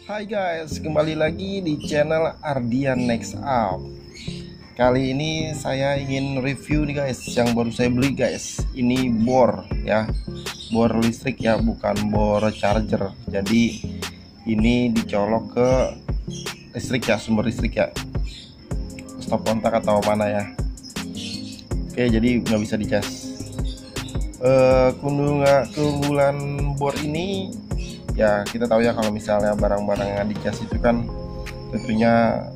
Hai guys, kembali lagi di channel Ardian Next Up. Kali ini saya ingin review nih guys, yang baru saya beli guys. Ini bor ya, bor listrik ya, bukan bor charger. Jadi ini dicolok ke listrik ya, sumber listrik ya, stop kontak atau mana ya. Oke, jadi nggak bisa dicas. Keunggulan bor ini ya, kita tahu ya, kalau misalnya barang-barang yang dicas itu kan tentunya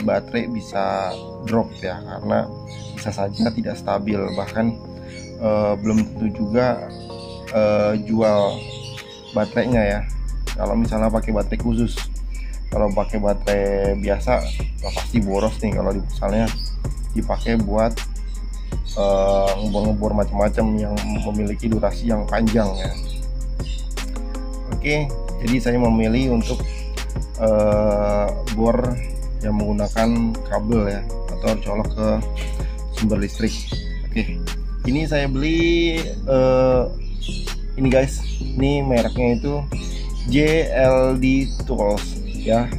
baterai bisa drop ya, karena bisa saja tidak stabil, bahkan belum tentu juga jual baterainya ya. Kalau misalnya pakai baterai khusus, kalau pakai baterai biasa pasti boros nih, kalau misalnya dipakai buat ngebor-ngebor macam-macam yang memiliki durasi yang panjang ya. Oke, jadi saya memilih untuk bor yang menggunakan kabel ya, atau colok ke sumber listrik. Oke, ini saya beli ini guys, ini mereknya itu JLD Tools ya.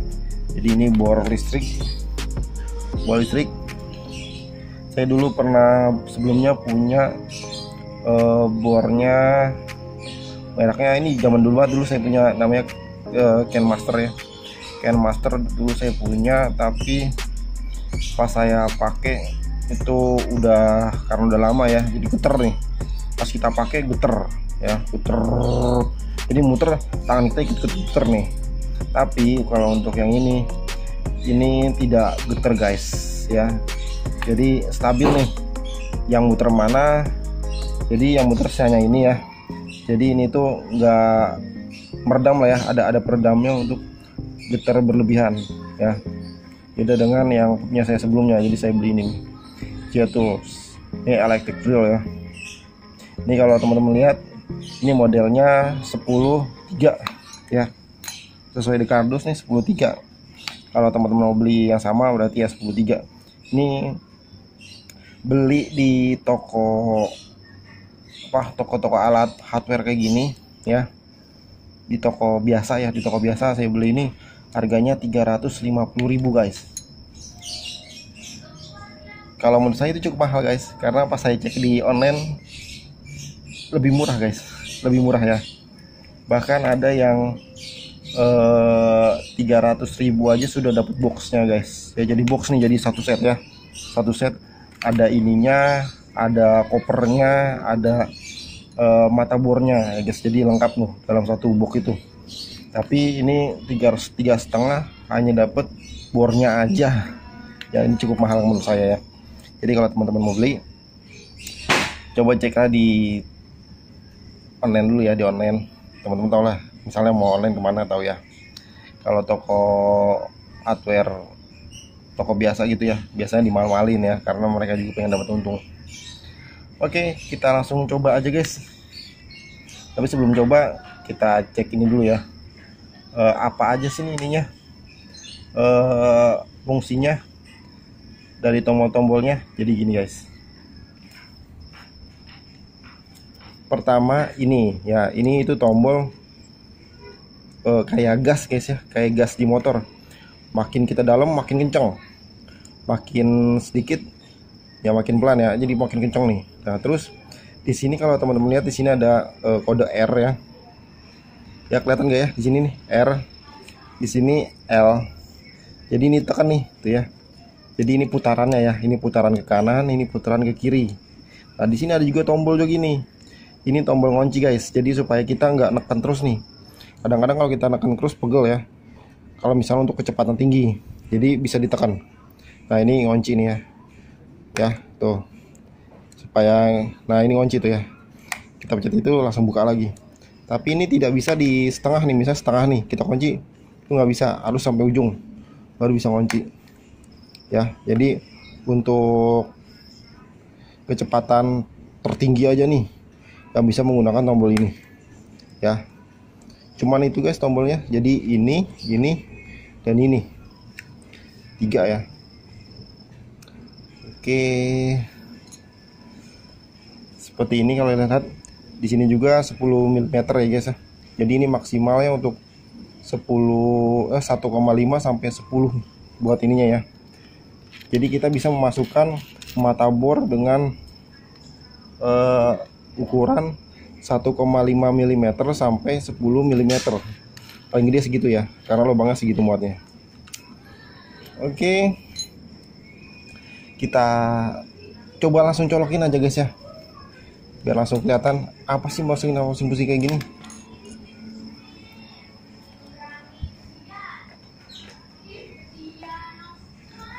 Jadi ini bor listrik. Saya dulu pernah sebelumnya punya bornya, mereknya ini zaman dulu saya punya, namanya Kenmaster ya. Kenmaster dulu saya punya, tapi pas saya pakai itu karena udah lama ya, jadi geter nih. Pas kita pakai geter ya, geter. Jadi muter, tangan kita ikut geter nih. Tapi kalau untuk yang ini tidak geter guys ya. Jadi stabil nih. Yang muter mana? Jadi yang muter hanya ini ya. Jadi ini tuh nggak meredam lah ya, ada peredamnya untuk getar berlebihan ya. Beda dengan yang punya saya sebelumnya. Jadi saya beli ini Tools, ini electric drill ya. Ini kalau teman-teman lihat, ini modelnya 10.3 ya, sesuai di kardus nih 10.3. Kalau teman-teman mau beli yang sama berarti ya 10.3. Ini beli di toko alat hardware kayak gini ya, di toko biasa ya. Di toko biasa saya beli ini harganya 350.000 guys. Kalau menurut saya itu cukup mahal guys, karena pas saya cek di online lebih murah guys, lebih murah ya. Bahkan ada yang 300.000 aja sudah dapat boxnya guys ya. Jadi box nih, jadi satu set ya, satu set, ada ininya, ada kopernya, ada mata bornya ya guys. Jadi lengkap nih dalam satu box itu. Tapi ini 3,5 hanya dapat bornya aja ya. Ini cukup mahal menurut saya ya. Jadi kalau teman-teman mau beli, coba ceklah di online dulu ya. Di online teman-teman tahu lah, misalnya mau online kemana tahu ya. Kalau toko hardware, toko biasa gitu ya, biasanya dimal-malin ya, karena mereka juga pengen dapat untung. Oke, kita langsung coba aja guys. Tapi sebelum coba, kita cek ini dulu ya. Apa aja sih ininya, fungsinya dari tombol-tombolnya. Jadi gini guys. Pertama ini ya, ini itu tombol kayak gas guys ya, kayak gas di motor. Makin kita dalam makin kenceng, makin sedikit ya makin pelan ya. Jadi makin kenceng nih. Nah terus di sini kalau teman-teman lihat, di sini ada kode R ya. Ya kelihatan nggak ya, di sini nih R, di sini L. Jadi ini tekan nih tuh ya. Jadi ini putarannya ya, ini putaran ke kanan, ini putaran ke kiri. Nah di sini ada juga tombol juga gini. Ini tombol ngunci guys. Jadi supaya kita nggak neken terus nih. Kadang-kadang kalau kita neken terus pegel ya. Kalau misalnya untuk kecepatan tinggi, jadi bisa ditekan. Nah ini ngunci nih ya. Ya tuh. Supaya, nah ini ngunci tuh ya. Kita pencet itu langsung buka lagi. Tapi ini tidak bisa di setengah nih, misalnya setengah nih kita kunci, itu nggak bisa, harus sampai ujung baru bisa kunci ya. Jadi untuk kecepatan tertinggi aja nih yang bisa menggunakan tombol ini ya. Cuman itu guys tombolnya, jadi ini dan ini 3 ya. Oke, seperti ini kalau lihat. Di sini juga 10 mm ya guys ya. Jadi ini maksimalnya untuk 1,5 sampai 10 buat ininya ya. Jadi kita bisa memasukkan mata bor dengan ukuran 1,5 mm sampai 10 mm. Paling gede segitu ya, karena lubangnya segitu muatnya. Oke, kita coba langsung colokin aja guys ya, biar langsung kelihatan apa sih masukin osing busi kayak gini.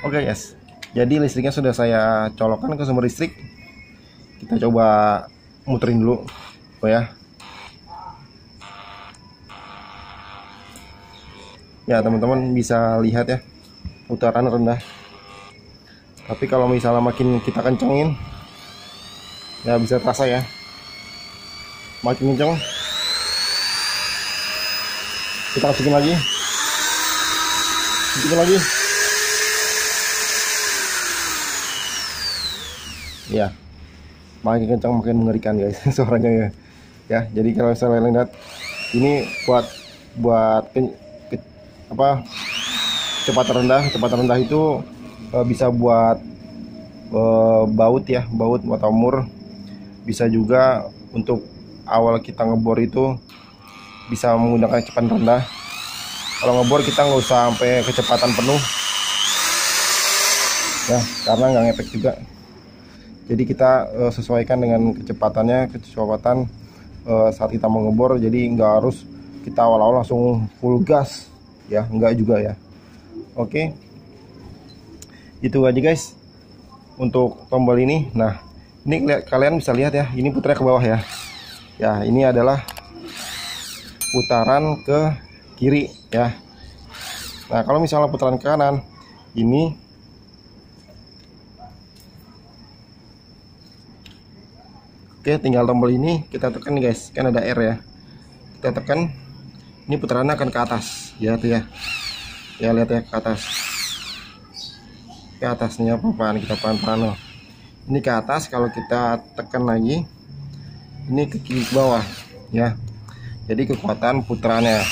Oke guys, jadi listriknya sudah saya colokkan ke sumber listrik. Kita coba muterin dulu, ya. Ya teman-teman bisa lihat ya, putaran rendah. Tapi kalau misalnya makin kita kencengin, ya bisa terasa ya, makin kenceng. Kita masukin lagi, ya, makin kencang makin mengerikan guys suaranya ya. Ya, jadi kalau saya lihat ini buat kecepatan rendah itu bisa buat baut ya, baut motor mur. Bisa juga untuk awal kita ngebor itu bisa menggunakan kecepatan rendah. Kalau ngebor kita nggak usah sampai kecepatan penuh ya, karena nggak ngefek juga. Jadi kita sesuaikan dengan kecepatan saat kita mau ngebor. Jadi nggak harus kita awal-awal langsung full gas ya, enggak juga ya. Oke, itu aja guys untuk tombol ini. Nah, ini kalian bisa lihat ya, ini putarnya ke bawah ya. Ya, ini adalah putaran ke kiri ya. Nah, kalau misalnya putaran ke kanan, ini oke, tinggal tombol ini kita tekan nih guys, kan ada R ya. Kita tekan, ini putarannya akan ke atas ya tuh ya. Ya lihat ya, ke atas. Ke atasnya pelan-pelan, kita pelan-pelan loh. Ini ke atas, kalau kita tekan lagi ini ke kiri ke bawah ya. Jadi kekuatan putarannya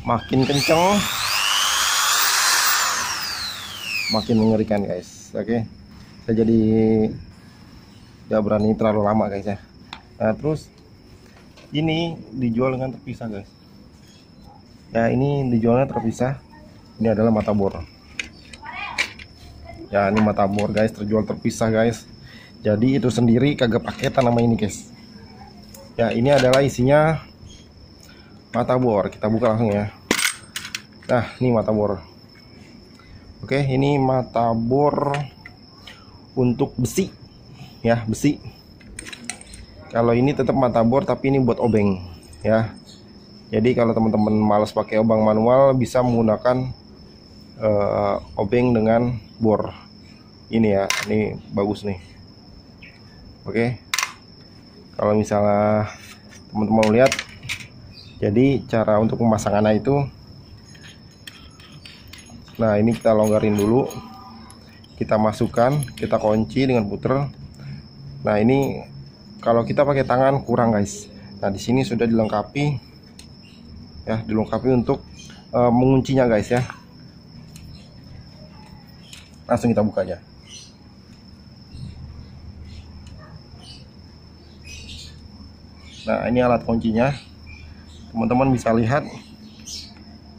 makin kenceng, makin mengerikan guys. Oke, saya jadi gak berani terlalu lama guys ya. Nah, terus ini dijual dengan terpisah guys ya. Ini dijualnya terpisah. Ini adalah mata bor ya, ini mata bor guys, terjual terpisah guys. Jadi itu sendiri kagak paketan nama ini guys ya. Ini adalah isinya mata bor. Kita buka langsung ya. Nah, ini mata bor. Oke, ini mata bor untuk besi ya, besi. Kalau ini tetap mata bor, tapi ini buat obeng ya. Jadi kalau teman-teman males pakai obeng manual, bisa menggunakan obeng dengan bor ini ya. Ini bagus nih. Oke, kalau misalnya teman-teman lihat, jadi cara untuk pemasangannya itu, nah ini kita longgarin dulu, kita masukkan, kita kunci dengan puter. Nah, ini kalau kita pakai tangan kurang guys. Nah, di sini sudah dilengkapi ya, dilengkapi untuk menguncinya guys ya. Langsung kita buka aja. Nah, ini alat kuncinya. Teman-teman bisa lihat,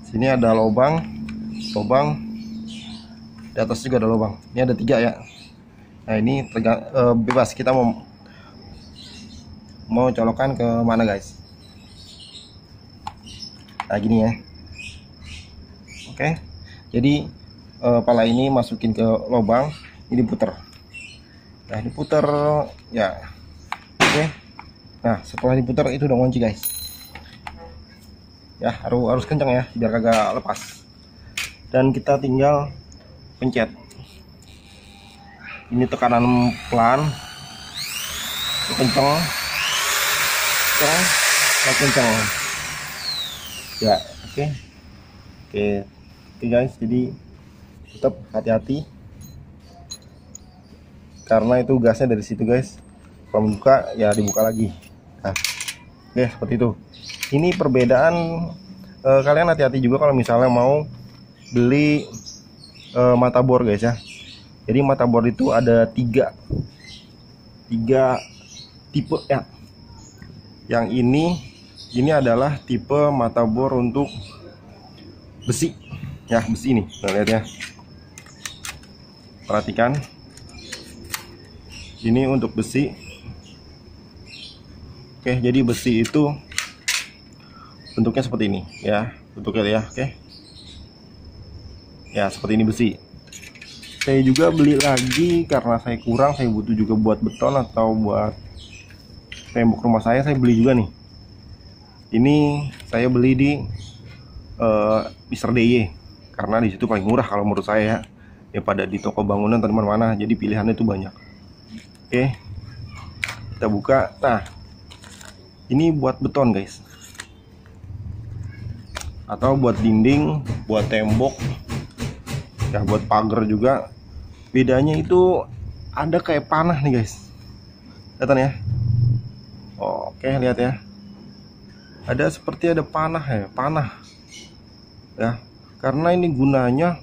sini ada lubang, di atas juga ada lubang. Ini ada 3 ya. Nah, ini bebas kita mau colokan ke mana guys. Nah, gini ya. Oke, jadi pala ini masukin ke lubang, ini puter. Nah, diputer ya. Oke, nah setelah diputer itu udah kunci guys ya. Harus kencang ya, biar kagak lepas. Dan kita tinggal pencet. Ini tekanan pelan, kencang ya. Oke guys, jadi tetap hati-hati karena itu gasnya dari situ guys. Kalau buka ya dibuka lagi. Nah, oke, seperti itu. Ini perbedaan kalian hati-hati juga kalau misalnya mau beli mata bor guys ya. Jadi mata bor itu ada tiga tipe ya. Yang ini adalah tipe mata bor untuk besi ya, besi ini. Nah, lihat ya, perhatikan, ini untuk besi. Oke, jadi besi itu bentuknya seperti ini ya, bentuknya ya. Oke ya, seperti ini besi. Saya juga beli lagi karena saya kurang, saya butuh juga buat beton atau buat tembok rumah saya beli juga nih. Ini saya beli di Mr. DIY karena di situ paling murah kalau menurut saya ya, pada di toko bangunan atau mana-mana. Jadi pilihannya itu banyak. Oke, kita buka. Nah, ini buat beton guys, atau buat dinding, buat tembok ya, buat pagar juga. Bedanya itu ada kayak panah nih guys, kelihatan ya. Oke, lihat ya, ada seperti ada panah ya, karena ini gunanya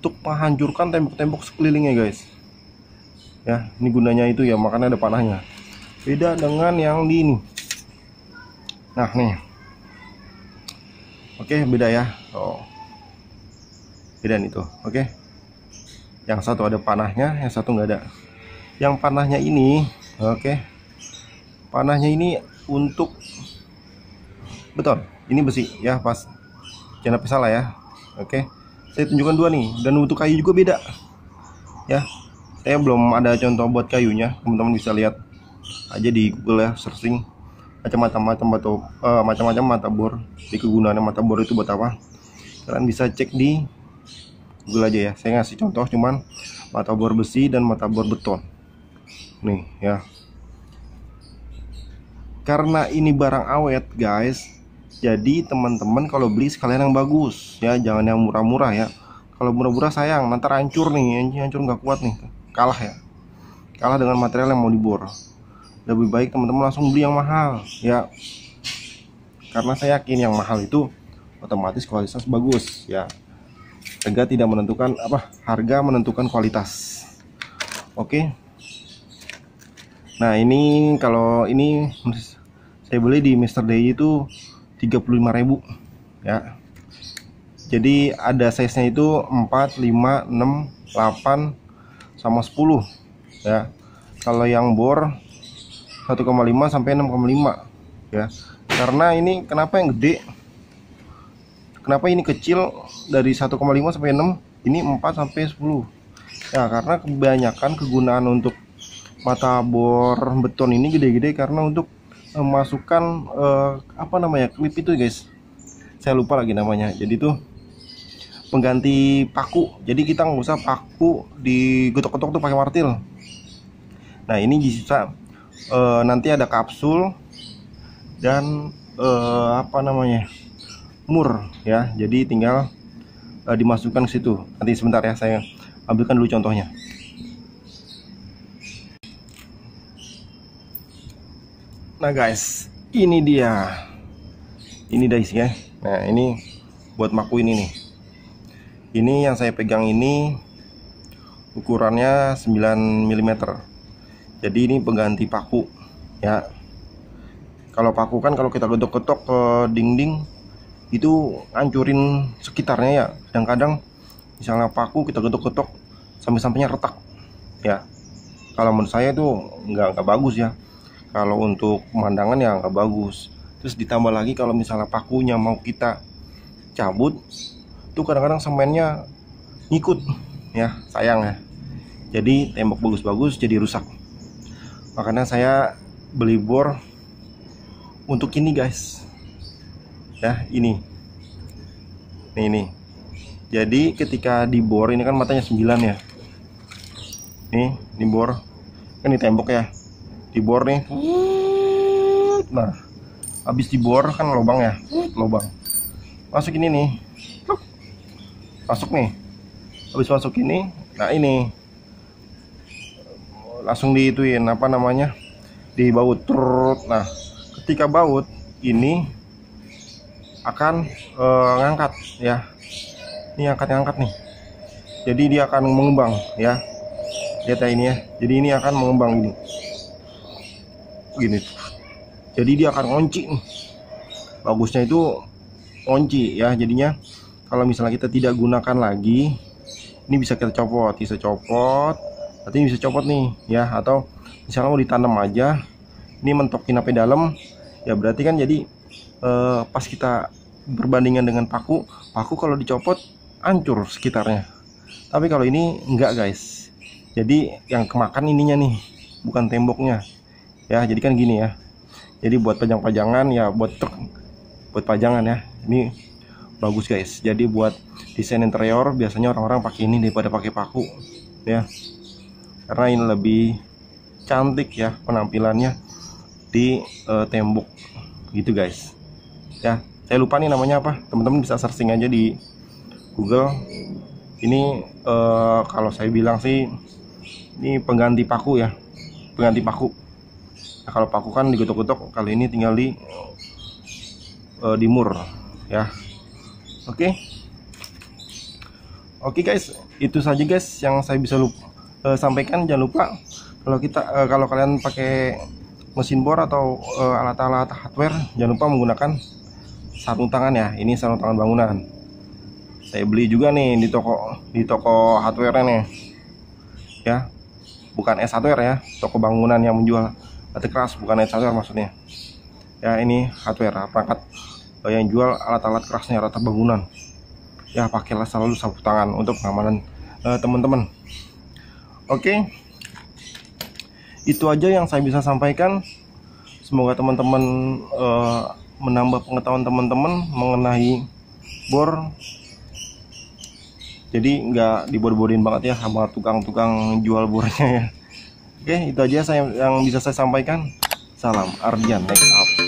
untuk menghancurkan tembok-tembok sekelilingnya guys ya. Ini gunanya itu ya, makanya ada panahnya. Beda dengan yang di ini. Nah nih, oke, beda ya. Beda nih tuh. Oke, yang satu ada panahnya, yang satu nggak ada. Yang panahnya ini, oke, panahnya ini untuk beton, ini besi ya, pas, jangan sampai salah ya. Oke, saya tunjukkan dua nih, dan untuk kayu juga beda ya. Saya belum ada contoh buat kayunya, teman-teman bisa lihat aja di Google ya, searching macam-macam mata bor, di kegunaannya mata bor itu buat apa, kalian bisa cek di Google aja ya. Saya ngasih contoh cuman mata bor besi dan mata bor beton nih ya. Karena ini barang awet guys, jadi teman-teman kalau beli sekalian yang bagus ya, jangan yang murah-murah ya. Kalau murah-murah sayang, nanti hancur nih, hancur nggak kuat nih, kalah ya, kalah dengan material yang mau dibor. Lebih baik teman-teman langsung beli yang mahal ya, karena saya yakin yang mahal itu otomatis kualitas bagus ya. Harga tidak menentukan harga menentukan kualitas. Oke. Nah, ini kalau ini saya beli di Mr. DIY itu 35.000 ya. Jadi ada size-nya itu 4, 5, 6, 8 sama 10 ya. Kalau yang bor 1,5 sampai 6,5 ya. Karena ini kenapa yang gede? Kenapa ini kecil dari 1,5 sampai 6, ini 4 sampai 10 ya, karena kebanyakan kegunaan untuk mata bor beton ini gede-gede karena untuk memasukkan klip itu guys, saya lupa lagi namanya. Jadi tuh pengganti paku, jadi kita nggak usah paku digotok-gotok tuh pakai martil. Nah, ini bisa nanti ada kapsul dan mur ya, jadi tinggal dimasukkan ke situ. Nanti sebentar ya, saya ambilkan dulu contohnya. Nah guys, ini dia, ini guys ya. Nah, ini buat maku ini nih. Ini yang saya pegang ini ukurannya 9 mm. Jadi ini pengganti paku ya. Kalau paku kan kalau kita getok-getok ke dinding itu hancurin sekitarnya ya. Kadang-kadang misalnya paku kita getok-getok sampai-sampainya retak ya. Kalau menurut saya itu nggak bagus ya. Kalau untuk pemandangan ya nggak bagus. Terus ditambah lagi kalau misalnya pakunya mau kita cabut, tuh kadang-kadang semennya ngikut ya, sayang ya. Jadi tembok bagus-bagus jadi rusak. Makanya saya beli bor untuk ini guys ya, ini nih. Jadi ketika dibor, ini kan matanya 9 ya, nih dibor kan, ini tembok ya, dibor nih. Nah, habis dibor kan lubang ya, lubang masuk ini nih, masuk nih. Habis masuk ini, nah ini langsung diituin dibaut. Nah, ketika baut ini akan ngangkat ya. Ini angkat nih. Jadi dia akan mengembang ya. Lihat ya ini ya. Jadi ini akan mengembang gini. Jadi dia akan ngunci nih. Bagusnya itu ngunci ya. Jadinya kalau misalnya kita tidak gunakan lagi, ini bisa kita copot, berarti bisa copot nih ya. Atau misalnya mau ditanam aja, ini mentokin sampai dalam ya, berarti kan jadi pas kita berbandingan dengan paku kalau dicopot hancur sekitarnya. Tapi kalau ini enggak guys, jadi yang kemakan ininya nih, bukan temboknya ya. Jadi kan gini ya, jadi buat pajang-pajangan ya, buat pajangan ya, ini bagus guys. Jadi buat desain interior biasanya orang-orang pakai ini daripada pakai paku ya, karena ini lebih cantik ya penampilannya di tembok gitu guys ya. Saya lupa nih namanya apa, teman-teman bisa searching aja di Google. Ini kalau saya bilang sih ini pengganti paku ya, pengganti paku. Nah, kalau paku kan digotok-gotok, kali ini tinggal dimur ya. Oke guys, itu saja guys yang saya bisa sampaikan. Jangan lupa kalau kalian pakai mesin bor atau alat-alat hardware, jangan lupa menggunakan sarung tangan ya. Ini sarung tangan bangunan. Saya beli juga nih di toko hardware nih ya, bukan es hardware ya, toko bangunan yang menjual alat keras, bukan es hardware maksudnya ya. Ini hardware, perangkat yang jual alat-alat kerasnya, rata bangunan ya. Pakailah selalu sarung tangan untuk pengamanan teman-teman. Oke, itu aja yang saya bisa sampaikan. Semoga teman-teman menambah pengetahuan teman-teman mengenai bor. Jadi nggak dibor-borin banget ya sama tukang-tukang jual bornya ya. Oke, itu aja yang bisa saya sampaikan. Salam Ardian, next up.